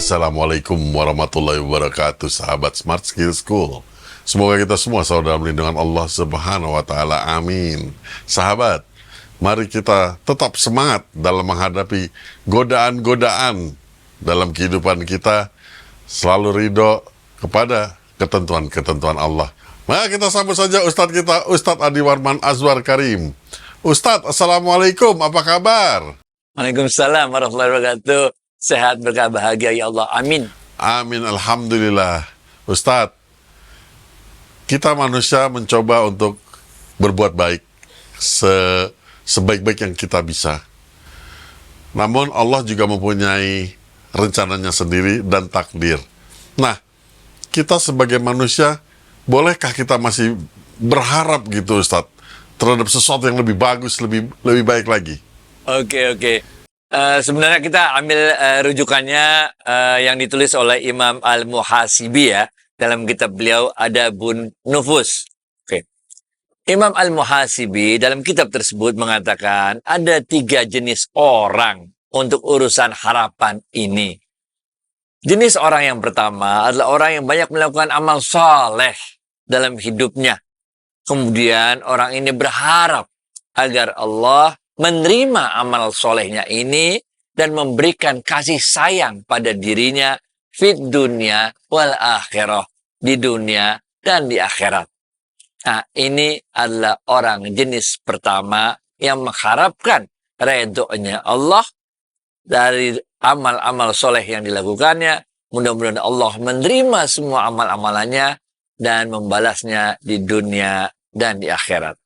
Assalamualaikum warahmatullahi wabarakatuh, sahabat Smart Skill School. Semoga kita semua selalu dalam lindungan Allah Subhanahu wa Ta'ala. Amin. Sahabat, mari kita tetap semangat dalam menghadapi godaan-godaan dalam kehidupan kita, selalu ridho kepada ketentuan-ketentuan Allah. Maka kita sambut saja Ustadz kita, Ustadz Adi Warman Azwar Karim. Ustadz, Assalamualaikum, apa kabar? Waalaikumsalam warahmatullahi wabarakatuh. Sehat, berkah, bahagia ya Allah. Amin. Amin, alhamdulillah. Ustadz, kita manusia mencoba untuk berbuat baik sebaik-baik yang kita bisa. Namun Allah juga mempunyai rencananya sendiri dan takdir. Nah, kita sebagai manusia, bolehkah kita masih berharap gitu Ustadz, terhadap sesuatu yang lebih bagus, lebih baik lagi? Oke. Sebenarnya kita ambil rujukannya yang ditulis oleh Imam Al-Muhasibi ya. Dalam kitab beliau Adabun Nufus. Oke. Imam Al-Muhasibi dalam kitab tersebut mengatakan ada 3 jenis orang untuk urusan harapan ini. Jenis orang yang pertama adalah orang yang banyak melakukan amal saleh dalam hidupnya. Kemudian orang ini berharap agar Allah menerima amal solehnya ini dan memberikan kasih sayang pada dirinya fit dunia wal akhirah, di dunia dan di akhirat. Nah, ini adalah orang jenis pertama yang mengharapkan redhonya Allah dari amal-amal soleh yang dilakukannya. Mudah-mudahan Allah menerima semua amal-amalannya dan membalasnya di dunia dan di akhirat.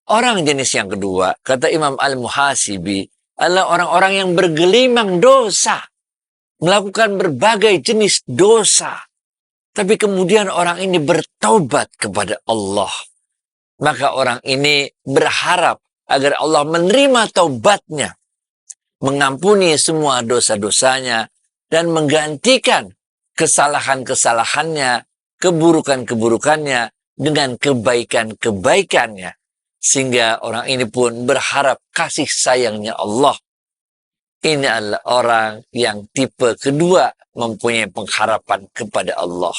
Orang jenis yang kedua, kata Imam Al-Muhasibi, adalah orang-orang yang bergelimang dosa, melakukan berbagai jenis dosa. Tapi kemudian orang ini bertaubat kepada Allah. Maka orang ini berharap agar Allah menerima taubatnya, mengampuni semua dosa-dosanya, dan menggantikan kesalahan-kesalahannya, keburukan-keburukannya, dengan kebaikan-kebaikannya. Sehingga orang ini pun berharap kasih sayangnya Allah. Ini adalah orang yang tipe kedua mempunyai pengharapan kepada Allah.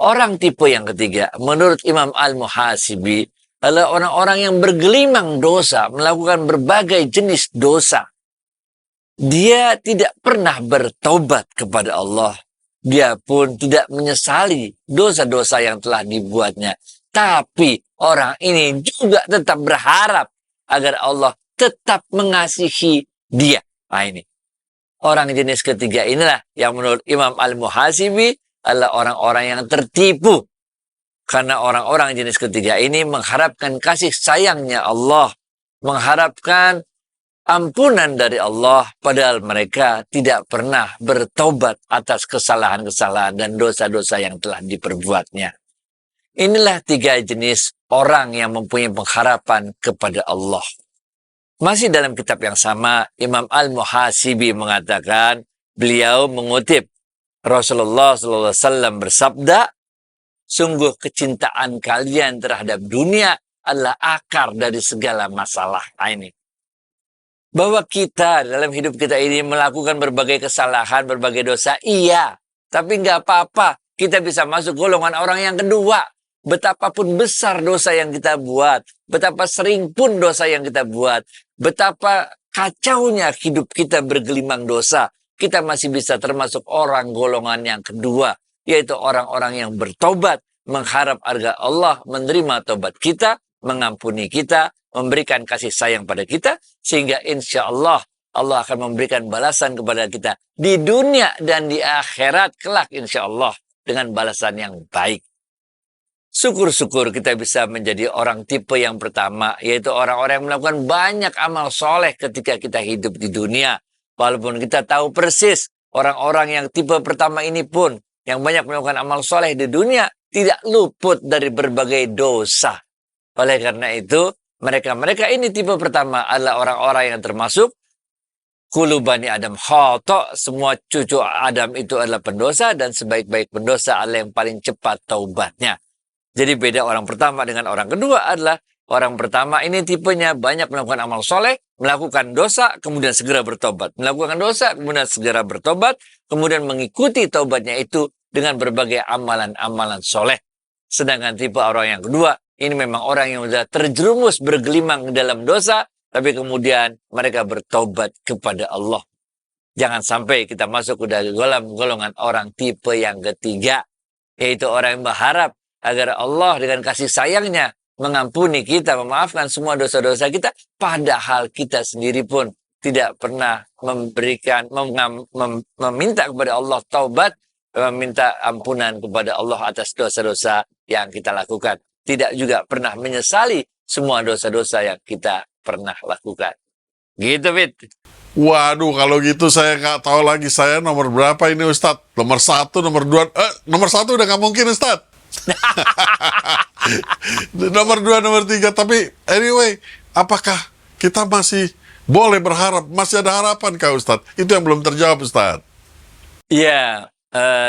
Orang tipe yang ketiga, menurut Imam Al-Muhasibi, adalah orang-orang yang bergelimang dosa, melakukan berbagai jenis dosa. Dia tidak pernah bertaubat kepada Allah. Dia pun tidak menyesali dosa-dosa yang telah dibuatnya. Tapi orang ini juga tetap berharap agar Allah tetap mengasihi dia. Nah ini. Orang jenis ketiga inilah yang menurut Imam Al-Muhasibi adalah orang-orang yang tertipu. Karena orang-orang jenis ketiga ini mengharapkan kasih sayangnya Allah. Mengharapkan ampunan dari Allah. Padahal mereka tidak pernah bertobat atas kesalahan-kesalahan dan dosa-dosa yang telah diperbuatnya. Inilah 3 jenis orang yang mempunyai pengharapan kepada Allah. Masih dalam kitab yang sama, Imam Al-Muhasibi mengatakan, beliau mengutip Rasulullah SAW bersabda, sungguh kecintaan kalian terhadap dunia adalah akar dari segala masalah. Nah ini. Bahwa kita dalam hidup kita ini melakukan berbagai kesalahan, berbagai dosa, iya. Tapi nggak apa-apa, kita bisa masuk golongan orang yang kedua. Betapapun besar dosa yang kita buat, betapa sering pun dosa yang kita buat, betapa kacaunya hidup kita bergelimang dosa, kita masih bisa termasuk orang golongan yang kedua, yaitu orang-orang yang bertobat, mengharap agar Allah menerima tobat kita, mengampuni kita, memberikan kasih sayang pada kita, sehingga insya Allah akan memberikan balasan kepada kita di dunia dan di akhirat kelak insya Allah dengan balasan yang baik. Syukur-syukur kita bisa menjadi orang tipe yang pertama, yaitu orang-orang yang melakukan banyak amal soleh ketika kita hidup di dunia. Walaupun kita tahu persis orang-orang yang tipe pertama ini pun, yang banyak melakukan amal soleh di dunia, tidak luput dari berbagai dosa. Oleh karena itu, mereka ini tipe pertama adalah orang-orang yang termasuk Kulu Bani Adam khata', semua cucu Adam itu adalah pendosa, dan sebaik-baik pendosa adalah yang paling cepat taubatnya. Jadi beda orang pertama dengan orang kedua adalah Orang pertama ini tipenya banyak melakukan amal soleh, melakukan dosa, kemudian segera bertobat. Melakukan dosa, kemudian segera bertobat, kemudian mengikuti tobatnya itu dengan berbagai amalan-amalan soleh. Sedangkan tipe orang yang kedua, ini memang orang yang sudah terjerumus bergelimang dalam dosa, tapi kemudian mereka bertobat kepada Allah. Jangan sampai kita masuk ke dalam golongan orang tipe yang ketiga, yaitu orang yang berharap agar Allah dengan kasih sayangnya mengampuni kita, memaafkan semua dosa-dosa kita, padahal kita sendiri pun tidak pernah meminta kepada Allah taubat, meminta ampunan kepada Allah atas dosa-dosa yang kita lakukan. Tidak juga pernah menyesali semua dosa-dosa yang kita pernah lakukan. Gitu, Fit. Waduh, kalau gitu saya nggak tahu lagi saya nomor berapa ini Ustadz. Nomor 1, nomor 2, nomor 1 udah nggak mungkin Ustadz. Nomor 2, nomor 3. Tapi anyway, apakah kita masih boleh berharap? Masih ada harapan kah Ustadz? Itu yang belum terjawab Ustadz. Iya,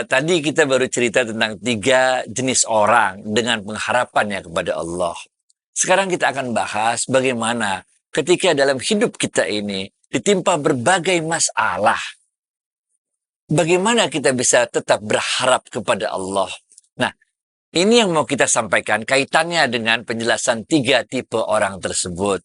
tadi kita baru cerita tentang 3 jenis orang dengan pengharapannya kepada Allah. Sekarang kita akan bahas bagaimana ketika dalam hidup kita ini ditimpa berbagai masalah, bagaimana kita bisa tetap berharap kepada Allah. Nah, ini yang mau kita sampaikan kaitannya dengan penjelasan 3 tipe orang tersebut.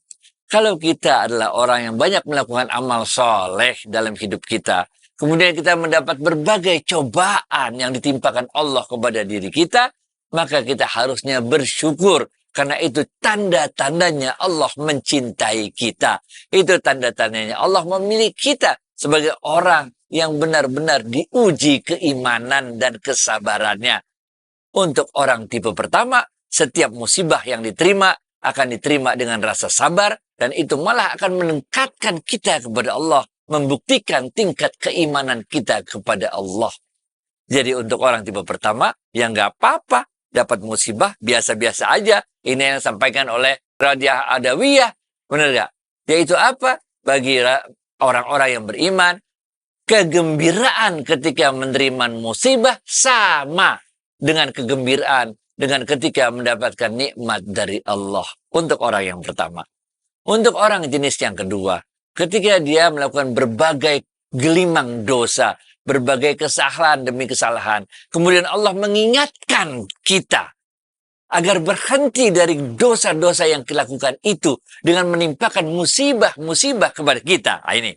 Kalau kita adalah orang yang banyak melakukan amal soleh dalam hidup kita, kemudian kita mendapat berbagai cobaan yang ditimpakan Allah kepada diri kita, maka kita harusnya bersyukur. Karena itu tanda-tandanya Allah mencintai kita. Itu tanda-tandanya Allah memilih kita sebagai orang yang benar-benar diuji keimanan dan kesabarannya. Untuk orang tipe pertama, setiap musibah yang diterima akan diterima dengan rasa sabar, dan itu malah akan meningkatkan kita kepada Allah, membuktikan tingkat keimanan kita kepada Allah. Jadi untuk orang tipe pertama, yang nggak apa-apa, dapat musibah biasa-biasa aja. Ini yang disampaikan oleh Radiah Adawiyah, benar nggak? Yaitu apa? Bagi orang-orang yang beriman, kegembiraan ketika menerima musibah sama dengan kegembiraan dengan ketika mendapatkan nikmat dari Allah. Untuk orang yang pertama. Untuk orang jenis yang kedua, ketika dia melakukan berbagai gelimang dosa, berbagai kesalahan demi kesalahan, kemudian Allah mengingatkan kita agar berhenti dari dosa-dosa yang dilakukan itu dengan menimpakan musibah-musibah kepada kita. Nah, ini.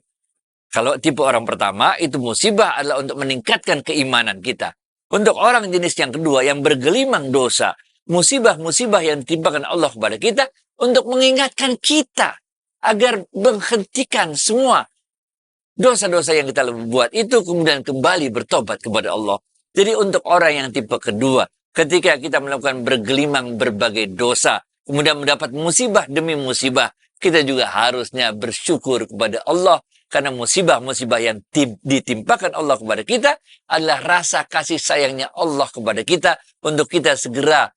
Kalau tipe orang pertama, itu musibah adalah untuk meningkatkan keimanan kita. Untuk orang jenis yang kedua yang bergelimang dosa, musibah-musibah yang ditimpakan Allah kepada kita untuk mengingatkan kita agar menghentikan semua dosa-dosa yang kita buat itu kemudian kembali bertobat kepada Allah. Jadi untuk orang yang tipe kedua, ketika kita melakukan bergelimang berbagai dosa, kemudian mendapat musibah demi musibah, kita juga harusnya bersyukur kepada Allah. Karena musibah-musibah yang ditimpakan Allah kepada kita adalah rasa kasih sayangnya Allah kepada kita untuk kita segera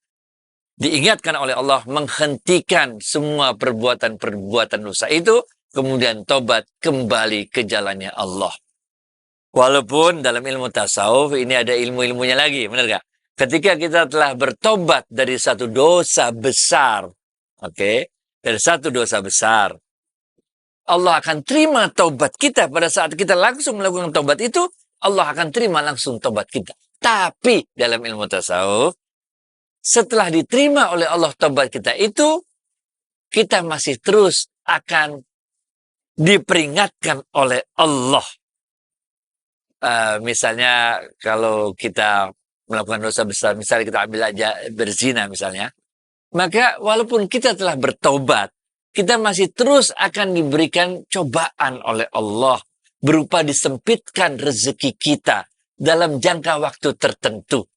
diingatkan oleh Allah menghentikan semua perbuatan-perbuatan dosa itu, kemudian tobat kembali ke jalannya Allah. Walaupun dalam ilmu tasawuf ini ada ilmu-ilmunya lagi, benar gak? Ketika kita telah bertobat dari satu dosa besar, dari satu dosa besar, Allah akan terima taubat kita. Pada saat kita langsung melakukan taubat itu, Allah akan terima langsung taubat kita. Tapi dalam ilmu tasawuf, setelah diterima oleh Allah taubat kita itu, kita masih terus akan diperingatkan oleh Allah. Misalnya kalau kita melakukan dosa besar, misalnya kita ambil aja berzina misalnya, maka walaupun kita telah bertobat, kita masih terus akan diberikan cobaan oleh Allah berupa disempitkan rezeki kita dalam jangka waktu tertentu.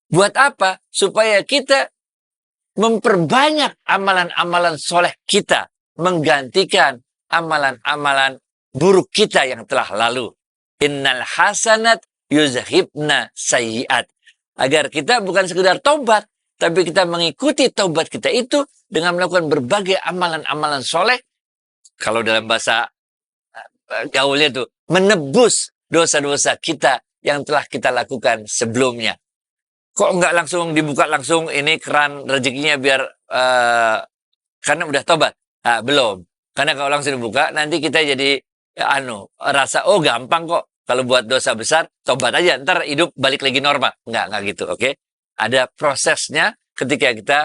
Buat apa? Supaya kita memperbanyak amalan-amalan soleh kita, menggantikan amalan-amalan buruk kita yang telah lalu. Innal hasanat yuzhibna sayyiat. Agar kita bukan sekedar tobat, tapi kita mengikuti taubat kita itu dengan melakukan berbagai amalan-amalan soleh. Kalau dalam bahasa gaulnya itu, menebus dosa-dosa kita yang telah kita lakukan sebelumnya. kok nggak langsung dibuka langsung ini keran rezekinya biar karena udah tobat? Belum. Karena kalau langsung dibuka, nanti kita jadi rasa, oh gampang kok. Kalau buat dosa besar, tobat aja. Ntar hidup balik lagi normal. Nggak gitu, oke? Ada prosesnya ketika kita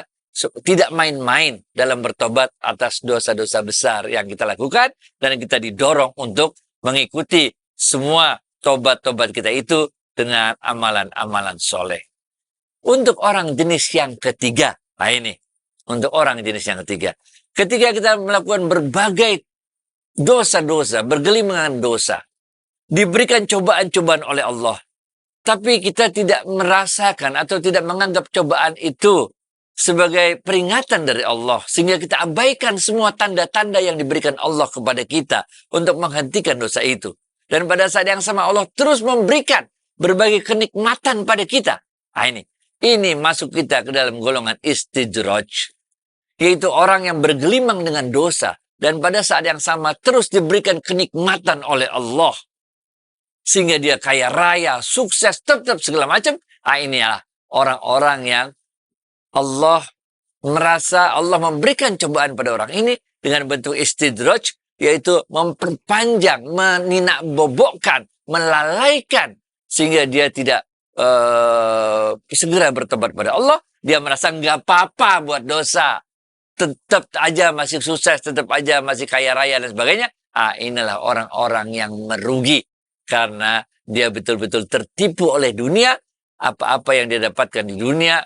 tidak main-main dalam bertobat atas dosa-dosa besar yang kita lakukan. Dan kita didorong untuk mengikuti semua tobat-tobat kita itu dengan amalan-amalan soleh. Untuk orang jenis yang ketiga, ini. Untuk orang jenis yang ketiga. Ketika kita melakukan berbagai dosa-dosa, bergelimangan dosa, diberikan cobaan-cobaan oleh Allah, tapi kita tidak merasakan atau tidak menganggap cobaan itu sebagai peringatan dari Allah, sehingga kita abaikan semua tanda-tanda yang diberikan Allah kepada kita untuk menghentikan dosa itu. Dan pada saat yang sama Allah terus memberikan berbagai kenikmatan pada kita. Ini masuk kita ke dalam golongan istidraj, yaitu orang yang bergelimang dengan dosa dan pada saat yang sama terus diberikan kenikmatan oleh Allah sehingga dia kaya raya, sukses, tetap segala macam. Inilah orang-orang yang Allah merasa Allah memberikan cobaan pada orang ini dengan bentuk istidraj, yaitu memperpanjang, meninakbobokkan, melalaikan sehingga dia tidak segera bertobat pada Allah. Dia merasa nggak apa-apa buat dosa, tetap aja masih sukses, tetap aja masih kaya raya dan sebagainya. Inilah orang-orang yang merugi karena dia betul-betul tertipu oleh dunia. Apa-apa yang dia dapatkan di dunia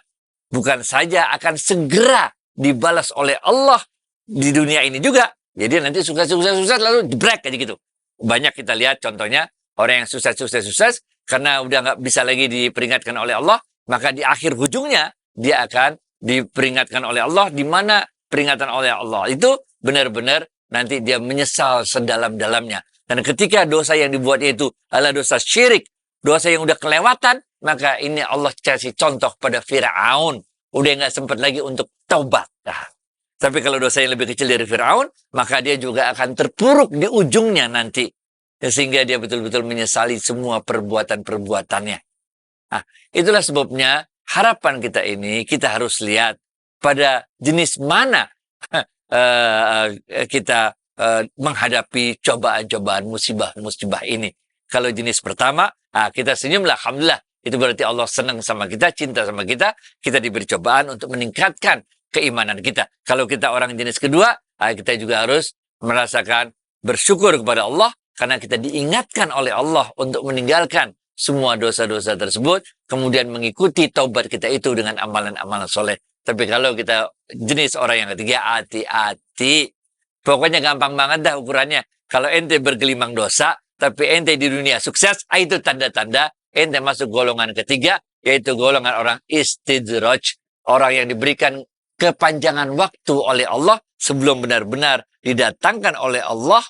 bukan saja akan segera dibalas oleh Allah di dunia ini juga. Jadi nanti sukses lalu break aja gitu. Banyak kita lihat contohnya orang yang sukses karena udah nggak bisa lagi diperingatkan oleh Allah, maka di akhir ujungnya dia akan diperingatkan oleh Allah, di mana peringatan oleh Allah itu benar-benar nanti dia menyesal sedalam-dalamnya. Dan ketika dosa yang dibuatnya itu adalah dosa syirik, dosa yang udah kelewatan, maka ini Allah kasih contoh pada Fir'aun. Udah nggak sempat lagi untuk taubat. Tapi kalau dosa yang lebih kecil dari Fir'aun, maka dia juga akan terpuruk di ujungnya nanti. Sehingga dia betul-betul menyesali semua perbuatan-perbuatannya. Itulah sebabnya harapan kita ini, kita harus lihat pada jenis mana kita menghadapi cobaan-cobaan musibah-musibah ini. Kalau jenis pertama, kita senyumlah, alhamdulillah. Itu berarti Allah senang sama kita, cinta sama kita. Kita diberi cobaan untuk meningkatkan keimanan kita. Kalau kita orang jenis kedua, kita juga harus merasakan bersyukur kepada Allah karena kita diingatkan oleh Allah untuk meninggalkan semua dosa-dosa tersebut, kemudian mengikuti taubat kita itu dengan amalan-amalan soleh. Tapi kalau kita jenis orang yang ketiga, hati-hati. Pokoknya gampang banget dah ukurannya. Kalau ente bergelimang dosa, tapi ente di dunia sukses, itu tanda-tanda ente masuk golongan ketiga, yaitu golongan orang istidraj. Orang yang diberikan kepanjangan waktu oleh Allah sebelum benar-benar didatangkan oleh Allah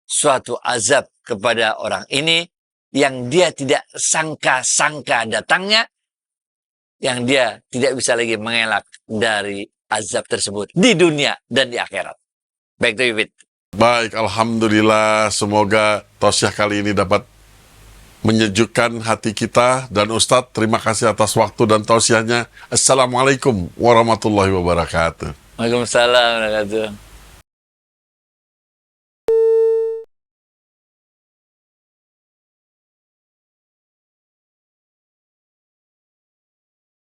suatu azab kepada orang ini yang dia tidak sangka-sangka datangnya, yang dia tidak bisa lagi mengelak dari azab tersebut di dunia dan di akhirat. Baik, itu Yufid. Baik, alhamdulillah. Semoga tausiah kali ini dapat menyejukkan hati kita. Dan Ustadz, terima kasih atas waktu dan tausiahnya. Assalamualaikum warahmatullahi wabarakatuh. Waalaikumsalam warahmatullahi wabarakatuh.